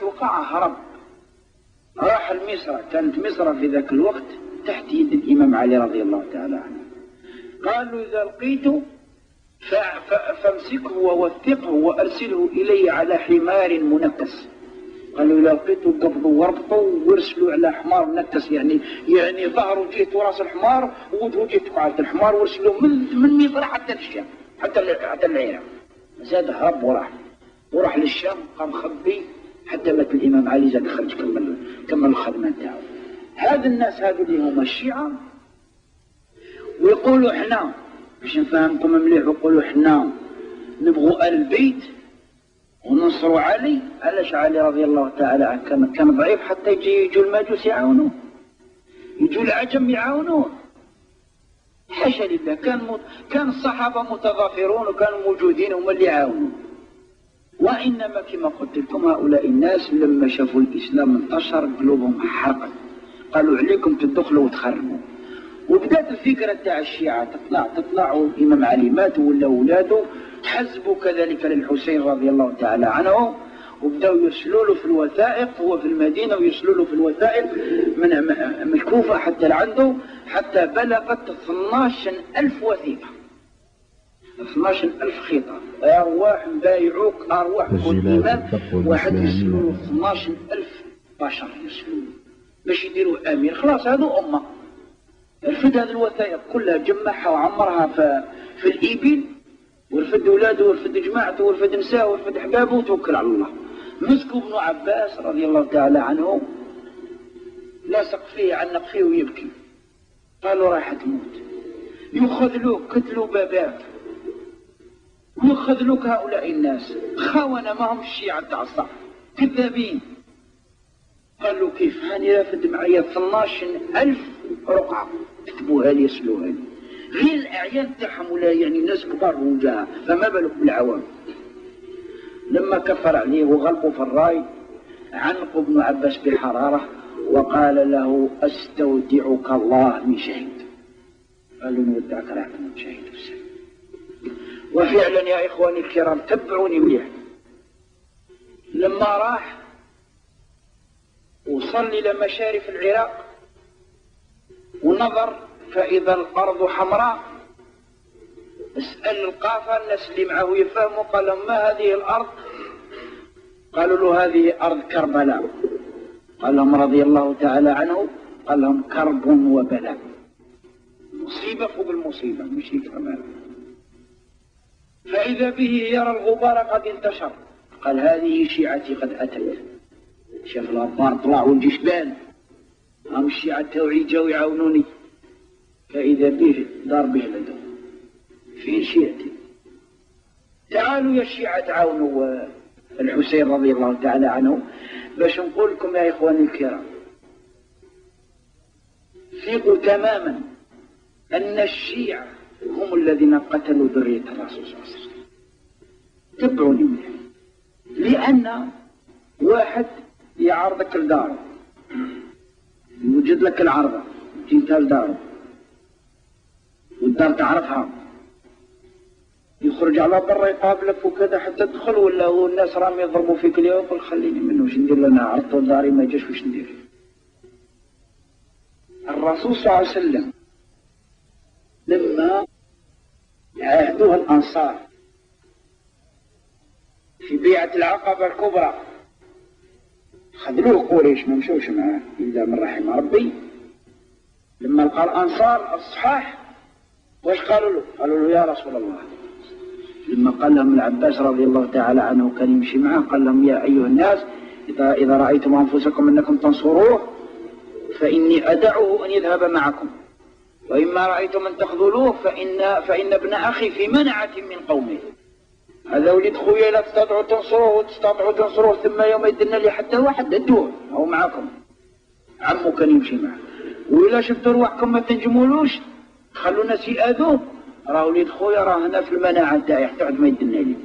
وقع هرب، راح لمصر. كانت مصر في ذاك الوقت تحت يد الإمام علي رضي الله تعالى عنه. قال له إذا لقيته فامسكه ووثقه وأرسله إلي على حمار منكس. قال له إذا لقيته قبضه وربطه وارسلوا على حمار منكس، يعني ظهره جهة راس الحمار ووجهه جهة قاعدة الحمار، وارسلوه من مصر حتى الشام، حتى العراق. زاد هرب وراح للشام، قام خبي حتى مات الإمام علي. زاد خرج كمل الخدمة نتاعو. هذا الناس هذو اللي هما الشيعة ويقولوا احنا، باش نفهمكم مليح، يقولوا احنا نبغوا آل البيت وننصروا علي. علاش علي رضي الله تعالى عنه كان ضعيف حتى يجوا المجوس يعاونوه، يجوا العجم يعاونوه؟ حاشا لله. كان الصحابة متضافرون وكانوا موجودين هم اللي يعاونوا. وإنما كما قلت لكم هؤلاء الناس لما شافوا الإسلام انتشر قلوبهم حرقت، قالوا عليكم تدخلوا وتخربوا. وبدأت الفكرة تاع الشيعة تطلع والإمام علي مات ولا أولاده حزبوا كذلك للحسين رضي الله تعالى عنه، وبدأوا يرسلوا له في الوثائق. هو في المدينة ويرسلوا له في الوثائق من الكوفة حتى لعنده، حتى بلغت 12,000 وثيقة، 12,000 خطاب. أرواح بايعوك، أرواح كل إمام واحد يرسلوا له 12,000 بشر يرسلوا باش يديروا أمير. خلاص هذو أمة. رفد هذه الوثائق كلها، جمعها وعمرها في الإبل، ورفد أولاده ورفد جماعته ورفد نساءه ورفد أحبابه وتوكل على الله. مسكوا ابن عباس رضي الله تعالى عنه، لاصق فيه عنق فيه ويبكي. قالوا راح تموت. يخذلوك قتلوا باباك ويخذلوك هؤلاء الناس خونة، ما هم الشيعة تاع الصح، كذابين. قال له كيف؟ هاني رافد معايا 12,000 رقعة كتبوها لي يسلوها لي، غير الأعيان تاعهم ولا يعني ناس كبار وجاها، فما بالك بالعوام. لما كفر عليه وغلقوا في الراي عنقوا ابن عباس بحرارة وقال له أستودعك الله من شهيد. قال له نودعك راح من شهيد. وفعلا يا إخواني الكرام تبعوني مليح، لما راح وصل إلى مشارف العراق ونظر فإذا الأرض حمراء، اسأل القافة الناس اللي معه يفهموا. قال لهم ما هذه الأرض؟ قالوا له هذه أرض كربلاء. قال لهم رضي الله تعالى عنه، قال لهم كرب وبلاء، مصيبة فوق المصيبة مش كمان. فإذا به يرى الغبار قد انتشر، قال هذه شيعتي قد أتت. شاف الغبار طلع والجشبان، هم الشيعة توعي جاو يعاونوني. فإذا به دار به لدو، فين شيعتي؟ تعالوا يا الشيعة تعاونوا الحسين رضي الله تعالى عنه. باش نقول لكم يا إخواني الكرام، ثقوا تماما أن الشيعة هم الذين قتلوا ذرية الرسول صلى الله عليه وسلم. تبعوني منه، لأن واحد يعرضك لداره، يوجد لك العرضة تنتهي لداره والدار تعرفها، يخرج على برا يقابلك وكذا حتى تدخل، ولا هو الناس راهم يضربوا فيك اليوم يقول خليني منه وش ندير، لنا عرضته لداري ما جاش وش ندير. الرسول صلى الله عليه وسلم لما عاهدوها الأنصار في بيعة العقبة الكبرى خذلوه قريش، ما مشوش معاه إلا من رحم ربي. لما لقى الأنصار الصحاح واش قالوا له؟ قالوا له يا رسول الله، لما قال لهم العباس رضي الله تعالى عنه كان يمشي معه، قال لهم يا أيها الناس إذا رأيتم أنفسكم أنكم تنصروه فإني أدعوه أن يذهب معكم، وإما رأيتم أن تخذلوه فإن ابن أخي في منعة من قومه. هذا ولد خويا لا تستطيعوا تنصروه وتستطيعوا تنصروه، ثم يوم يدنا لي حتى واحد ادوه أو معكم. عمه كان يمشي معه، وإلا شفتوا رواحكم ما تنجمولوش خلوا الناس يأذوه، راه ولد خويا راه هنا في المناعة تاعي حتى عد ما يدنا لي.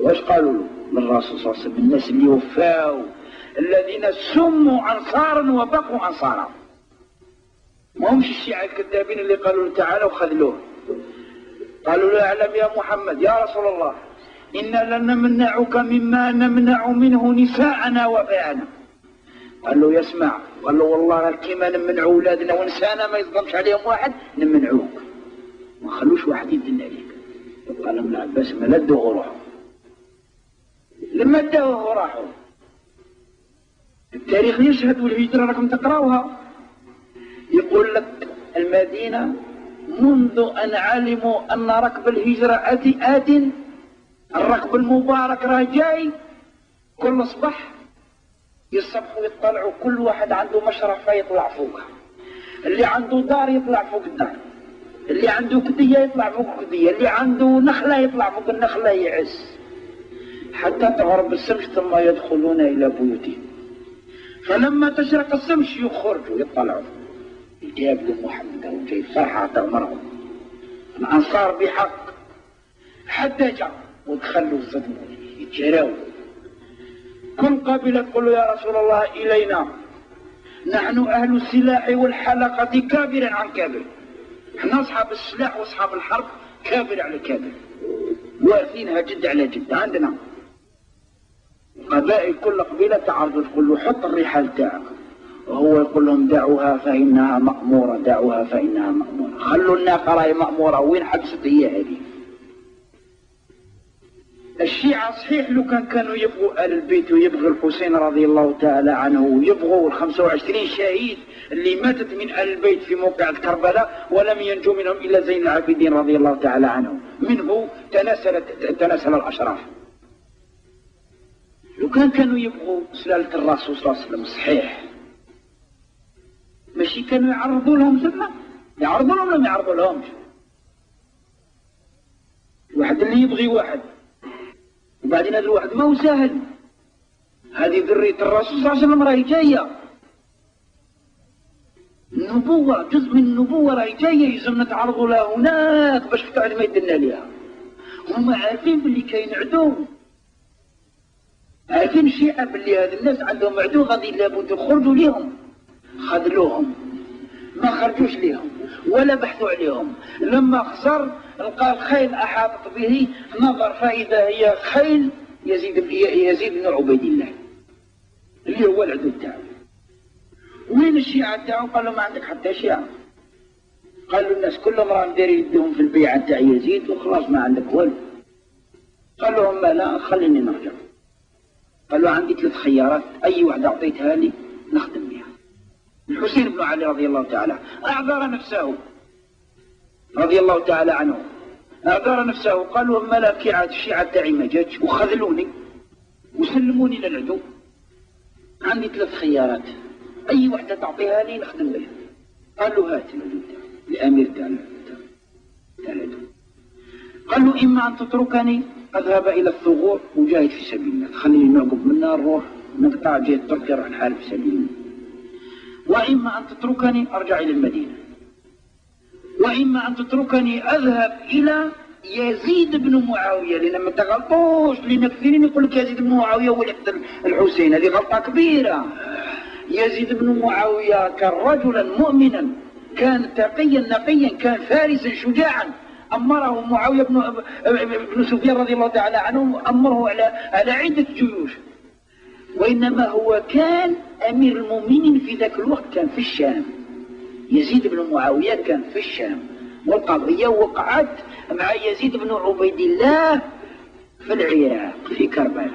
واش قالوا له للرسول صلى الله عليه وسلم؟ الناس اللي وفاوا الذين سموا أنصارا وبقوا أنصارا، ما همش الشيعة الكذابين اللي قالوا له تعالى وخذلوه. قالوا له اعلم يا محمد يا رسول الله إنا لنمنعك مما نمنع منه نساءنا وبيانا. قال له يسمع، قال له والله كيما نمنعوا أولادنا ونسانا ما يظلمش عليهم واحد نمنعوك ما خلوش واحد يدن عليك. قال ابن عباس ما لدوه روحه. لما داوه راحوا. التاريخ يشهد والهجرة راكم تقراوها. يقول لك المدينة منذ أن علموا أن ركب الهجرة آت الركب المبارك راه جاي، كل صبح يصبحوا يطلعوا كل واحد عنده مشرفة يطلع فوقها، اللي عنده دار يطلع فوق الدار، اللي عنده كدية يطلع فوق كدية، اللي عنده نخلة يطلع فوق النخلة يعز حتى تغرب الشمس ثم يدخلون إلى بيوتهم. فلما تشرق الشمس يخرجوا يطلعوا يقابلوا محمد وجاي فرحة تغمرهم الأنصار بحق حتى جاء ودخلوا الصدمة يتجراوا. كل قبيلة تقول يا رسول الله إلينا نحن أهل السلاح والحلقة كابر عن كابر، احنا أصحاب السلاح وأصحاب الحرب كابر على كابر واقفينها جد على جد. عندنا قبائل كل قبيلة تعرض تقول له حط الرحال تاعك وهو يقول لهم دعوها فإنها مأمورة، دعوها فإنها مأمورة، خلوا الناقة راهي مأمورة وين حبست هي هذه. الشيعة صحيح لو كانوا يبغوا آل البيت ويبغوا الحسين رضي الله تعالى عنه ويبغوا 25 شهيد اللي ماتت من آل البيت في موقع كربلاء ولم ينجو منهم إلا زين العابدين رضي الله تعالى عنه، منه تناسل الأشراف. لو كانوا يبغوا سلالة الرسول صلى الله عليه وسلم صحيح ماشي كانوا يعرضوا لهم ثم يعرضوا لهم ولا ما يعرضوا لهمش. واحد اللي يبغي واحد وبعدين هذا الواحد ما هو سهل، هذه ذرية الرسول صلى الله عليه وسلم راهي جاية، النبوة جزء من النبوة راهي جاية يلزم نتعرضوا لها هناك باش فتعد ما يدنا لها. هم عارفين باللي كاين عدو، عارفين الشيعة باللي هذا الناس عندهم عدو غادي لابد يخرجوا ليهم، خذلوهم ما خرجوش ليهم ولا بحثوا عليهم. لما خسر لقى الخيل أحاطت به نظر فإذا هي خيل يزيد بن عبيد الله اللي هو العدو تاعه. وين الشيعة تاعه؟ قالوا ما عندك حتى شيعة. قالوا الناس كلهم راهم دايرين يدهم في البيعة تاع يزيد وخلاص ما عندك والو. قال لهم لا خليني نرجع. قالوا عندي 3 خيارات أي واحدة أعطيتها لي نخدم بها. الحسين بن علي رضي الله تعالى أعذر نفسه رضي الله تعالى عنه، أعذر نفسه. قالوا أما لا كي عاد الشيعة تاعي ما جاتش وخذلوني وسلموني للعدو، عندي 3 خيارات أي واحدة تعطيها لي نخدم بها. قالوا هات العدو الأمير تاع العدو. قالوا إما أن تتركني أذهب إلى الثغور وجاهد في سبيل الله، تخليني نعقب منها نروح نقطع جهة تركيا نروح نحارب في سبيل الله، وإما أن تتركني أرجع إلى المدينة، وإما أن تتركني أذهب إلى يزيد بن معاوية. لأن ما تغلطوش لأن كثيرين يقول لك يزيد بن معاوية هو اللي قتل الحسين، هذه غلطة كبيرة. يزيد بن معاوية كان رجلا مؤمنا، كان تقيا نقيا، كان فارسا شجاعا، أمره معاوية بن سفيان رضي الله تعالى عنه أمره على عدة جيوش، وإنما هو كان أمير المؤمنين في ذاك الوقت، كان في الشام. يزيد بن معاوية كان في الشام، والقضية وقعت مع يزيد بن عبيد الله في العراق في كربلاء.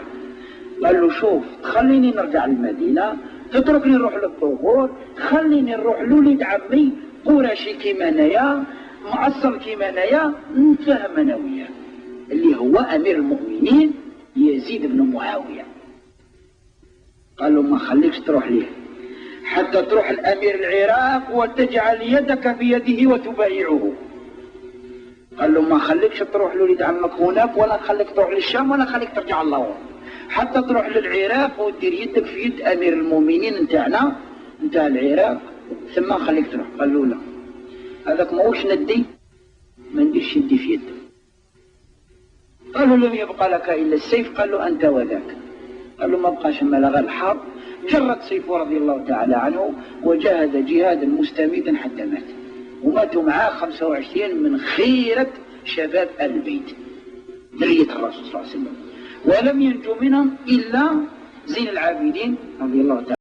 قال له شوف تخليني نرجع للمدينة، تتركني نروح للثغور، خليني نروح لوليد عمي قرشي كيما انايا معصر كيما انايا نتفاهم انا وياه اللي هو امير المؤمنين يزيد بن معاوية. قال له ما خليكش تروح ليه حتى تروح الامير العراق وتجعل يدك بيده وتبايعه. قال له ما خليكش تروح لوليد عمك هناك ولا خليك تروح للشام ولا خليك ترجع الله حتى تروح للعراق ودير يدك في يد امير المؤمنين نتاعنا نتاع العراق ثم خليك تروح. قال له لا هذاك ماهوش ندي ما نديرش يدي في يده. قالوا لم يبقى لك الا السيف. قال له انت وذاك. قال له ما بقاش اما لغى الحرب. جرد سيفه رضي الله تعالى عنه وجاهد جهادا مستميتا حتى مات، وماتوا معاه 25 من خيرة شباب آل البيت ذرية الرسول صلى الله عليه وسلم، ولم ينجو منهم إلا زين العابدين رضي الله تعالى